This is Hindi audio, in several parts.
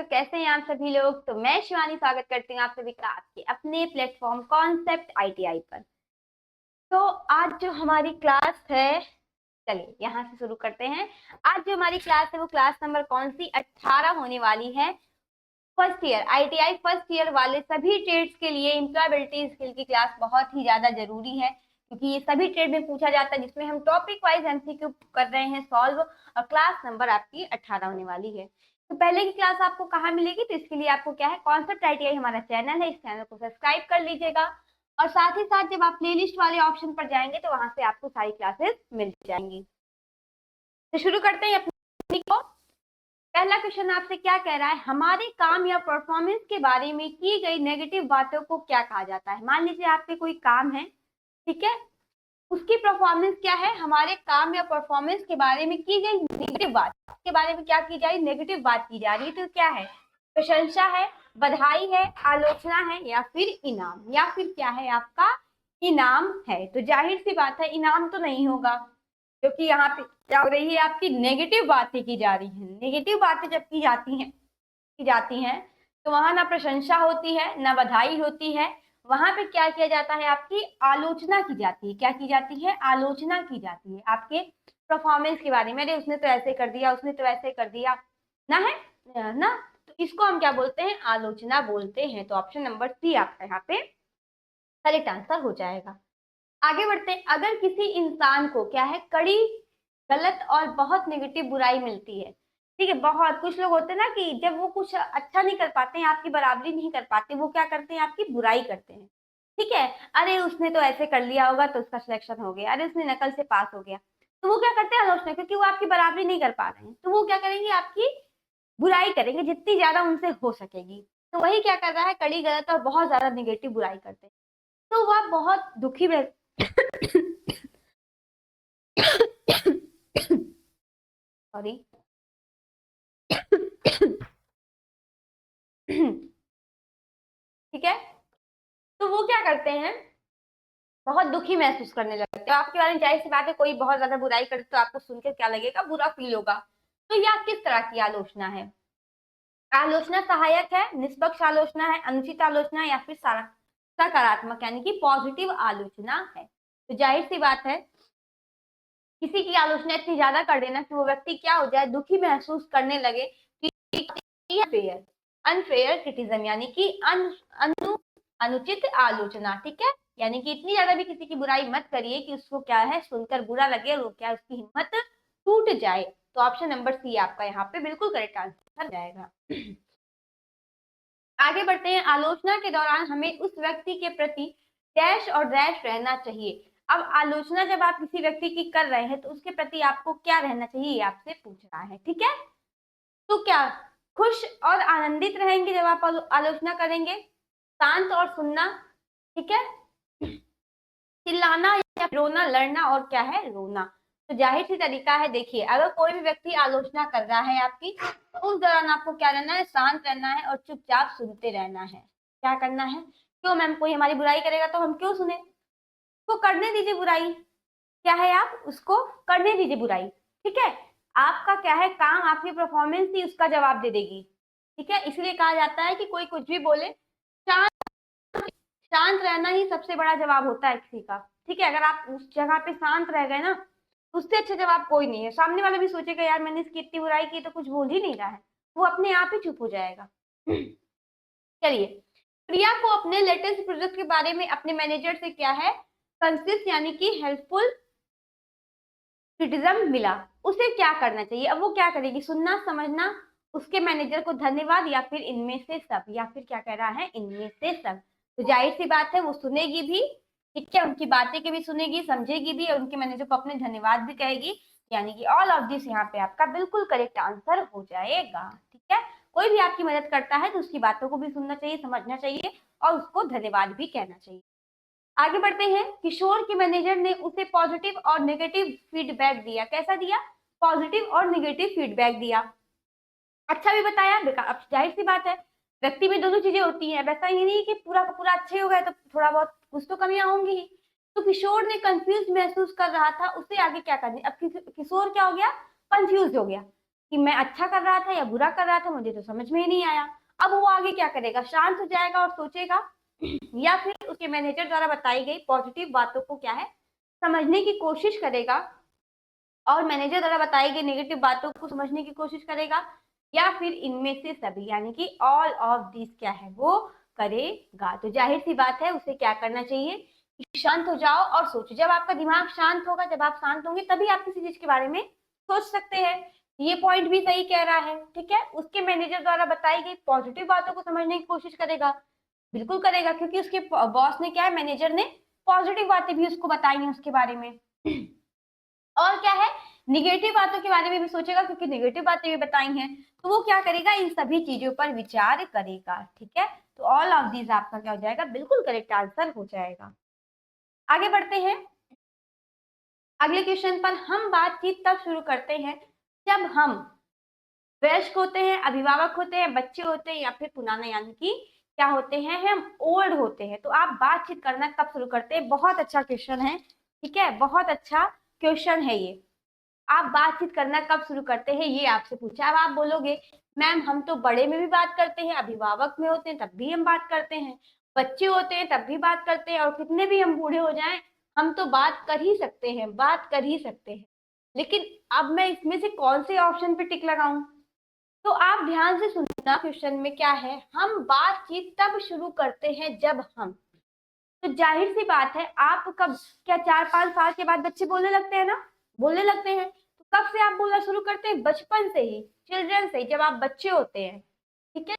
तो कैसे हैं आप सभी लोग। तो मैं शिवानी स्वागत करती हूँ आप सभी का आपके अपने प्लेटफॉर्म कॉन्सेप्ट आईटीआई पर। तो आज जो हमारी क्लास है, चलिए यहाँ से शुरू करते हैं। आज जो हमारी क्लास है वो क्लास नंबर कौन सी 18 होने वाली है। First year ITI first year वाले सभी ट्रेड्स के लिए एम्प्लॉयबिलिटी स्किल की क्लास बहुत ही ज्यादा जरूरी है, क्योंकि ये सभी ट्रेड में पूछा जाता है, जिसमें हम टॉपिक वाइज एमसीक्यू कर रहे हैं सॉल्व। और क्लास नंबर आपकी 18 होने वाली है। तो पहले की क्लास आपको कहाँ मिलेगी, तो इसके लिए आपको क्या है, कॉन्सेप्ट आईटीआई हमारा चैनल है, इस चैनल को सब्सक्राइब कर लीजिएगा। और साथ ही साथ जब आप प्लेलिस्ट वाले ऑप्शन पर जाएंगे तो वहां से आपको सारी क्लासेस मिल जाएंगी। तो शुरू करते हैं अपनी को। पहला क्वेश्चन आपसे क्या कह रहा है, हमारे काम या परफॉर्मेंस के बारे में की गई नेगेटिव बातों को क्या कहा जाता है। मान लीजिए आपके कोई काम है, ठीक है, उसकी परफॉर्मेंस क्या है, हमारे काम या परफॉर्मेंस के बारे में की गई नेगेटिव बात के बारे में क्या की जा रही, नेगेटिव बात की जा रही है। तो क्या है, प्रशंसा है, बधाई है, आलोचना है, या फिर इनाम, या फिर क्या है आपका इनाम है। तो जाहिर सी बात है इनाम तो नहीं होगा, क्योंकि यहाँ पे क्या हो रही है, आपकी नेगेटिव बातें की जा रही है। नेगेटिव बातें जब की जाती हैं तो वहां ना प्रशंसा होती है ना बधाई होती है। वहां पे क्या किया जाता है, आपकी आलोचना की जाती है। क्या की जाती है, आलोचना की जाती है आपके परफॉर्मेंस के बारे में। अरे उसने तो ऐसे कर दिया, उसने तो ऐसे कर दिया ना, है ना। तो इसको हम क्या बोलते हैं, आलोचना बोलते हैं। तो ऑप्शन नंबर सी आपका यहाँ पे करेक्ट आंसर हो जाएगा। आगे बढ़ते हैं। अगर किसी इंसान को क्या है, कड़ी गलत और बहुत नेगेटिव बुराई मिलती है, ठीक है, बहुत कुछ लोग होते हैं ना कि जब वो कुछ अच्छा नहीं कर पाते हैं, आपकी बराबरी नहीं कर पाते, वो क्या करते हैं, आपकी बुराई करते हैं। ठीक है, अरे उसने तो ऐसे कर लिया होगा तो उसका सिलेक्शन हो गया, अरे उसने नकल से पास हो गया। तो वो क्या करते हैं, आलोचना, क्योंकि वो आपकी बराबरी नहीं कर पा रहे हैं, तो वो क्या करेंगे, आपकी बुराई करेंगे जितनी ज्यादा उनसे हो सकेगी। तो वही क्या कर रहा है, कड़ी गलत और बहुत ज्यादा निगेटिव बुराई करते हैं। तो वह बहुत दुखी सॉरी ठीक है, तो वो क्या करते हैं, बहुत दुखी महसूस करने लगते हैं। तो आपके बारे में जाहिर सी बात है, कोई बहुत ज्यादा बुराई करे तो आपको सुनकर क्या लगेगा, बुरा फील होगा। तो यह किस तरह की आलोचना है, आलोचना सहायक है, निष्पक्ष आलोचना है, अनुचित आलोचना है, या फिर सकारात्मक यानी कि पॉजिटिव आलोचना है। तो जाहिर सी बात है, किसी की आलोचना इतनी ज्यादा कर देना कि वो व्यक्ति क्या हो जाए, दुखी महसूस करने लगे। अनफेयर अनफेयर क्रिटिज्म यानी कि अनुचित आलोचना, ठीक है। यानी कि इतनी ज्यादा भी किसी की बुराई मत करिए कि उसको क्या है, सुनकर बुरा लगे और वो क्या, उसकी हिम्मत टूट जाए। तो ऑप्शन नंबर सी आपका यहाँ पे बिल्कुल करेक्ट आंसर जाएगा। आगे बढ़ते हैं। आलोचना के दौरान हमें उस व्यक्ति के प्रति डैश और डैश रहना चाहिए। अब आलोचना जब आप किसी व्यक्ति की कर रहे हैं तो उसके प्रति आपको क्या रहना चाहिए, ये आपसे पूछ रहा है, ठीक है। तो क्या खुश और आनंदित रहेंगे जब आप आलोचना करेंगे, शांत और सुनना, ठीक है, चिल्लाना या रोना, लड़ना और क्या है, रोना। तो जाहिर सी तरीका है, देखिए अगर कोई भी व्यक्ति आलोचना कर रहा है आपकी, तो उस दौरान आपको क्या रहना है, शांत रहना है और चुपचाप सुनते रहना है। क्या करना है, क्यों मैम, कोई हमारी बुराई करेगा तो हम क्यों सुने, उसको करने दीजिए बुराई। क्या है, आप उसको करने दीजिए बुराई, ठीक है। आपका क्या है काम, आपकी परफॉर्मेंस ही उसका जवाब दे देगी, ठीक है। इसलिए कहा जाता है कि कोई कुछ भी बोले, शांत शांत रहना ही सबसे बड़ा जवाब होता है किसी का, ठीक है। अगर आप उस जगह पे शांत रह गए ना, उससे अच्छा जवाब कोई नहीं है। सामने वाला भी सोचेगा यार मैंने इसकी इतनी बुराई की तो कुछ बोल ही नहीं रहा है, वो अपने आप ही चुप हो जाएगा। चलिए, प्रिया को अपने लेटेस्ट प्रोजेक्ट के बारे में अपने मैनेजर से क्या है, कंसिस्ट यानी कि हेल्पफुल क्रिटिज्म मिला, उसे क्या करना चाहिए। अब वो क्या करेगी, सुनना, समझना, उसके मैनेजर को धन्यवाद, या फिर इनमें से सब, या फिर क्या कह रहा है, इनमें से सब। तो जाहिर सी बात है वो सुनेगी भी, ठीक है, उनकी बातें के भी सुनेगी, समझेगी भी, और उनके मैनेजर को अपने धन्यवाद भी कहेगी। यानी कि ऑल ऑफ दिस यहाँ पे आपका बिल्कुल करेक्ट आंसर हो जाएगा, ठीक है। कोई भी आपकी मदद करता है तो उसकी बातों को भी सुनना चाहिए, समझना चाहिए, और उसको धन्यवाद भी कहना चाहिए। आगे बढ़ते हैं। किशोर के मैनेजर ने उसे पॉजिटिव और नेगेटिव फीडबैक दिया। कैसा दिया, पॉजिटिव और नेगेटिव फीडबैक दिया। अच्छा भी बताया, अब जाहिर सी बात है व्यक्ति में दोनों चीजें होती हैं, वैसा ये नहीं कि पूरा का पूरा अच्छे हो गए तो थोड़ा बहुत कुछ तो कमियां होंगी ही। तो किशोर ने कंफ्यूज महसूस कर रहा था, उसे आगे क्या करनी। अब किशोर क्या हो गया, कंफ्यूज हो गया। कि मैं अच्छा कर रहा था या बुरा कर रहा था, मुझे तो समझ में ही नहीं आया। अब वो आगे क्या करेगा, शांत हो जाएगा और सोचेगा, या फिर उसके मैनेजर द्वारा बताई गई पॉजिटिव बातों को क्या है समझने की कोशिश करेगा, और मैनेजर द्वारा बताई गई नेगेटिव बातों को समझने की कोशिश करेगा, या फिर इनमें से सभी यानी कि ऑल ऑफ दिस क्या है वो करेगा। तो जाहिर सी बात है उसे क्या करना चाहिए कि शांत हो जाओ और सोचो। जब आपका दिमाग शांत होगा, जब आप शांत होंगे, तभी आप किसी चीज के बारे में सोच सकते हैं। ये पॉइंट भी सही कह रहा है, ठीक है। उसके मैनेजर द्वारा बताई गई पॉजिटिव बातों को समझने की कोशिश करेगा, बिल्कुल करेगा, क्योंकि उसके बॉस ने क्या है, मैनेजर ने पॉजिटिव बातें भी उसको बताई हैं उसके बारे में। और क्या है, निगेटिव बातों के बारे में भी सोचेगा, क्योंकि निगेटिव बातें भी बताई हैं। तो वो क्या करेगा, इन सभी चीजों पर विचार करेगा, ठीक है। तो ऑल ऑफ दीज आपका क्या हो जाएगा, बिल्कुल करेक्ट आंसर हो जाएगा। आगे बढ़ते हैं अगले क्वेश्चन पर। हम बातचीत तब शुरू करते हैं जब हम वयस्क होते हैं, अभिभावक होते हैं, बच्चे होते हैं, या फिर पुराने यानी कि क्या होते हैं, हम ओल्ड होते हैं। तो आप बातचीत करना कब शुरू करते हैं, बहुत अच्छा क्वेश्चन है, ठीक है, बहुत अच्छा क्वेश्चन है ये। आप बातचीत करना कब शुरू करते हैं ये आपसे पूछा। अब आप बोलोगे मैम हम तो बड़े में भी बात करते हैं, अभिभावक में होते हैं तब भी हम बात करते हैं, बच्चे होते हैं तब भी बात करते हैं, और कितने भी हम बूढ़े हो जाएं हम तो बात कर ही सकते हैं, बात कर ही सकते हैं। लेकिन अब मैं इसमें से कौन से ऑप्शन पे टिक लगाऊं? तो आप ध्यान से सुनना, क्वेश्चन में क्या है, हम बातचीत तब शुरू करते हैं जब हम। तो जाहिर सी बात है, आप कब, क्या 4-5 साल के बाद बच्चे बोलने लगते हैं ना, बोलने लगते हैं। तो कब से आप बोलना शुरू करते हैं, बचपन से ही, चिल्ड्रन से ही, जब आप बच्चे होते हैं, ठीक है।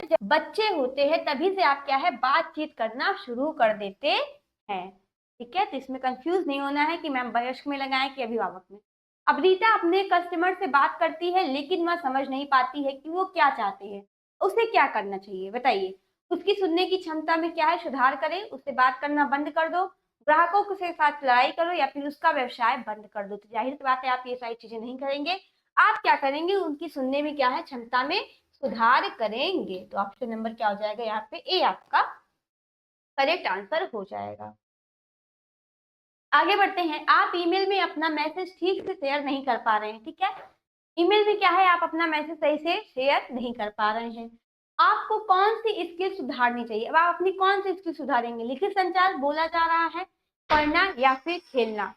जब बच्चे होते हैं तभी से आप क्या है, बातचीत करना शुरू कर देते हैं, ठीक है। तो इसमें कंफ्यूज नहीं होना है कि मैम वयस्क में लगाएं कि अभिभावक में। अब रीता अपने कस्टमर से बात करती है, लेकिन वह समझ नहीं पाती है कि वो क्या चाहते हैं, उसे क्या करना चाहिए बताइए। उसकी सुनने की क्षमता में क्या है, सुधार करें, उससे बात करना बंद कर दो, ग्राहकों के साथ लड़ाई करो, या फिर उसका व्यवसाय बंद कर दो। तो जाहिर सी बात है आप ये सारी चीजें नहीं करेंगे। आप क्या करेंगे, उनकी सुनने में क्या है, क्षमता में सुधार करेंगे। तो ऑप्शन नंबर क्या हो जाएगा यहाँ पे, ए आपका करेक्ट आंसर हो जाएगा। आगे बढ़ते हैं। आप ईमेल में अपना मैसेज ठीक से शेयर नहीं कर पा रहे हैं, ठीक है। ईमेल में क्या है, आप अपना मैसेज सही से शेयर नहीं कर पा रहे हैं। आपको कौन सी स्किल सुधारनी चाहिए, अब आप अपनी कौन सी स्किल सुधारेंगे, लिखित संचार बोला जा रहा है, पढ़ना या फिर खेलना,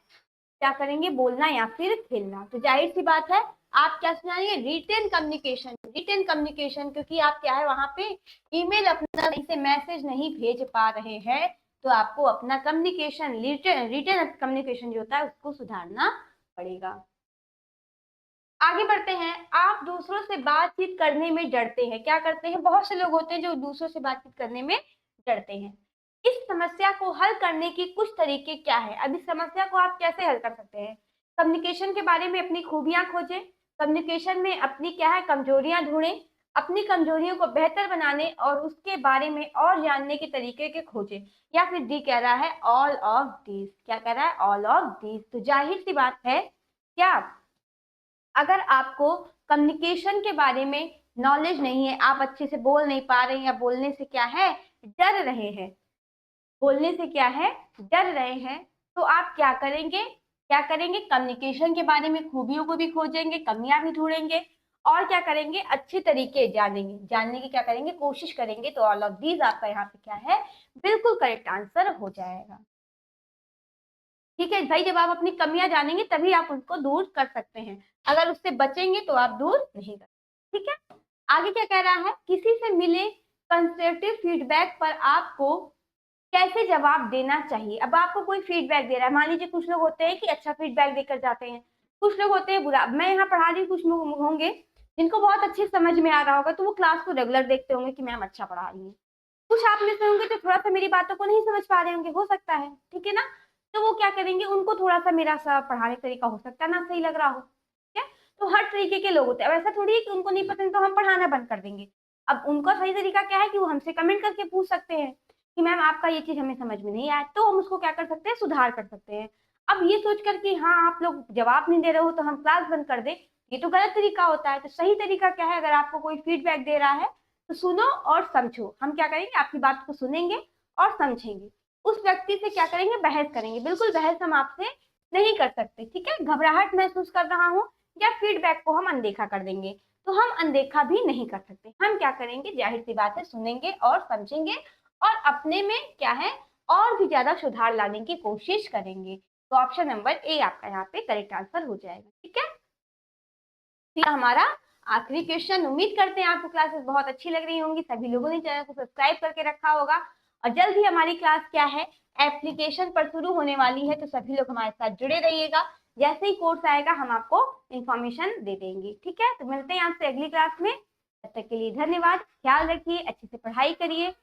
क्या करेंगे, बोलना या फिर खेलना। तो जाहिर सी बात है आप क्या सुनाएंगे, रिटेन कम्युनिकेशन, रिटेन कम्युनिकेशन, क्योंकि आप क्या है वहां पे ईमेल अपना सही से मैसेज नहीं भेज पा रहे हैं। तो आपको अपना कम्युनिकेशन, रिटेन कम्युनिकेशन जो होता है उसको सुधारना पड़ेगा। आगे बढ़ते हैं। आप दूसरों से बातचीत करने में डरते हैं, क्या करते हैं, बहुत से लोग होते हैं जो दूसरों से बातचीत करने में डरते हैं। इस समस्या को हल करने की कुछ तरीके क्या है, अब इस समस्या को आप कैसे हल कर सकते हैं। कम्युनिकेशन के बारे में अपनी खूबियां खोजें, कम्युनिकेशन में अपनी क्या है कमजोरियां ढूंढें, अपनी कमजोरियों को बेहतर बनाने और उसके बारे में और जानने के तरीके के खोजें, या फिर डी कह रहा है ऑल ऑफ दीज, क्या कह रहा है, ऑल ऑफ दीज। तो जाहिर सी बात है क्या, अगर आपको कम्युनिकेशन के बारे में नॉलेज नहीं है, आप अच्छे से बोल नहीं पा रहे हैं, या बोलने से क्या है डर रहे हैं, बोलने से क्या है डर रहे हैं, तो आप क्या करेंगे, क्या करेंगे, कम्युनिकेशन के बारे में खूबियों को भी खोजेंगे, कमियां भी ढूंढेंगे, और क्या करेंगे, अच्छे तरीके जानेंगे, जानने की क्या करेंगे, कोशिश करेंगे। तो ऑल ऑफ दीज आपका यहाँ पे क्या है, बिल्कुल करेक्ट आंसर हो जाएगा, ठीक है भाई। जब आप अपनी कमियां जानेंगे तभी आप उनको दूर कर सकते हैं, अगर उससे बचेंगे तो आप दूर नहीं कर, ठीक है। आगे क्या कह रहा है, किसी से मिले कंस्ट्रक्टिव फीडबैक पर आपको कैसे जवाब देना चाहिए। अब आपको कोई फीडबैक दे रहा है, मान लीजिए कुछ लोग होते हैं कि अच्छा फीडबैक देकर जाते हैं, कुछ लोग होते हैं बुरा। मैं यहाँ पढ़ा रही हूँ, कुछ लोग होंगे जिनको बहुत अच्छे समझ में आ रहा होगा, तो वो क्लास को रेगुलर देखते होंगे कि मैम अच्छा पढ़ा रही है। कुछ आप में से होंगे तो थोड़ा सा मेरी बातों को नहीं समझ पा रहे होंगे, हो सकता है, ठीक है ना। तो वो क्या करेंगे, उनको थोड़ा सा मेरा सा पढ़ाने का तरीका हो सकता है ना सही लग रहा हो, ठीक है। तो हर तरीके के लोग होते हैं, ऐसा थोड़ी है कि उनको नहीं पसंद तो हम पढ़ाना बंद कर देंगे। अब उनका सही तरीका क्या है कि वो हमसे कमेंट करके पूछ सकते हैं कि मैम आपका ये चीज हमें समझ में नहीं आया, तो हम उसको क्या कर सकते हैं, सुधार कर सकते हैं। अब ये सोच कर कि हाँ आप लोग जवाब नहीं दे रहे हो तो हम क्लास बंद कर दे, ये तो गलत तरीका होता है। तो सही तरीका क्या है, अगर आपको कोई फीडबैक दे रहा है तो सुनो और समझो। हम क्या करेंगे, आपकी बात को सुनेंगे और समझेंगे, उस व्यक्ति से क्या करेंगे, बहस करेंगे। बिल्कुल बहस हम आपसे नहीं कर सकते, ठीक है। घबराहट महसूस कर रहा हूँ, या फीडबैक को हम अनदेखा कर देंगे। तो हम अनदेखा भी नहीं कर सकते, हम क्या करेंगे, जाहिर सी बात है सुनेंगे और समझेंगे और अपने में क्या है और भी ज्यादा सुधार लाने की कोशिश करेंगे। तो ऑप्शन नंबर ए आपका यहाँ पे करेक्ट आंसर हो जाएगा। ठीक है, फिर हमारा आखिरी क्वेश्चन। उम्मीद करते हैं आपको क्लासेस बहुत अच्छी लग रही होंगी, सभी लोगों ने चैनल को सब्सक्राइब करके रखा होगा और जल्द ही हमारी क्लास क्या है, एप्लीकेशन पर शुरू होने वाली है। तो सभी लोग हमारे साथ जुड़े रहिएगा, जैसे ही कोर्स आएगा हम आपको इंफॉर्मेशन दे देंगे। ठीक है, तो मिलते हैं आपसे अगली क्लास में। तब तक के लिए धन्यवाद, ख्याल रखिए, अच्छे से पढ़ाई करिए।